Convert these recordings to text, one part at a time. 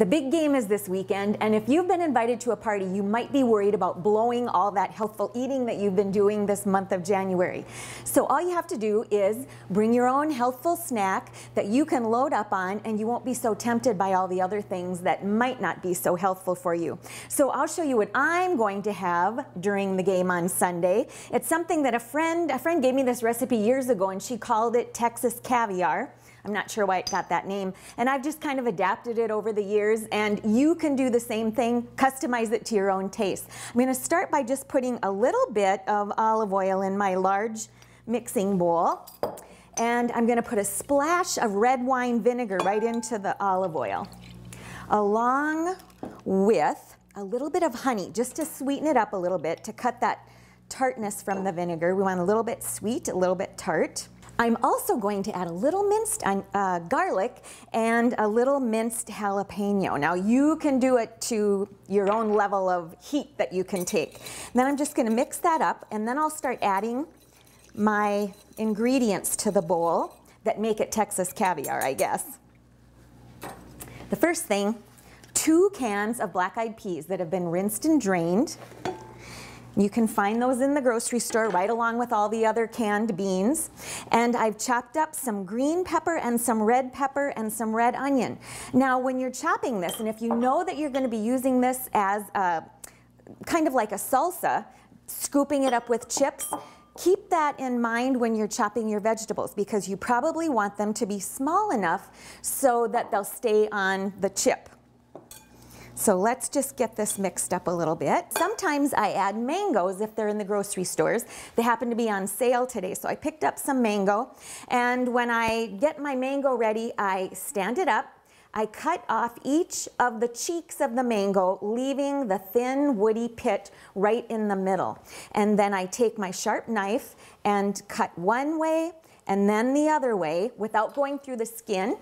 The big game is this weekend, and if you've been invited to a party, you might be worried about blowing all that healthful eating that you've been doing this month of January. So all you have to do is bring your own healthful snack that you can load up on, and you won't be so tempted by all the other things that might not be so healthful for you. So I'll show you what I'm going to have during the game on Sunday. It's something that a friend gave me this recipe years ago, and she called it Texas Caviar. I'm not sure why it got that name, and I've just kind of adapted it over the years, and you can do the same thing, customize it to your own taste. I'm going to start by just putting a little bit of olive oil in my large mixing bowl, and I'm going to put a splash of red wine vinegar right into the olive oil, along with a little bit of honey, just to sweeten it up a little bit, to cut that tartness from the vinegar. We want a little bit sweet, a little bit tart. I'm also going to add a little minced garlic and a little minced jalapeno. Now you can do it to your own level of heat that you can take. Then I'm just going to mix that up, and then I'll start adding my ingredients to the bowl that make it Texas Caviar, I guess. The first thing, 2 cans of black-eyed peas that have been rinsed and drained. You can find those in the grocery store right along with all the other canned beans. And I've chopped up some green pepper and some red pepper and some red onion. Now when you're chopping this, and if you know that you're going to be using this as kind of like a salsa, scooping it up with chips, keep that in mind when you're chopping your vegetables, because you probably want them to be small enough so that they'll stay on the chip. So let's just get this mixed up a little bit. Sometimes I add mangoes if they're in the grocery stores. They happen to be on sale today, so I picked up some mango. And when I get my mango ready, I stand it up. I cut off each of the cheeks of the mango, leaving the thin woody pit right in the middle. And then I take my sharp knife and cut one way and then the other way without going through the skin.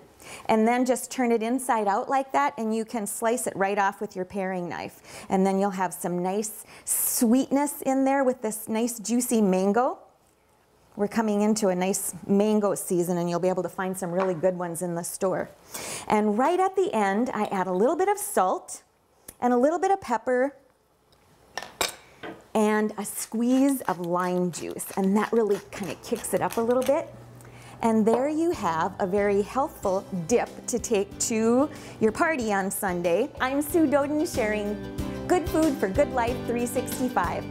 And then just turn it inside out like that, and you can slice it right off with your paring knife. And then you'll have some nice sweetness in there with this nice juicy mango. We're coming into a nice mango season, and you'll be able to find some really good ones in the store. And right at the end, I add a little bit of salt and a little bit of pepper and a squeeze of lime juice. And that really kind of kicks it up a little bit. And there you have a very healthful dip to take to your party on Sunday. I'm Sue Doden, sharing good food for good life 365.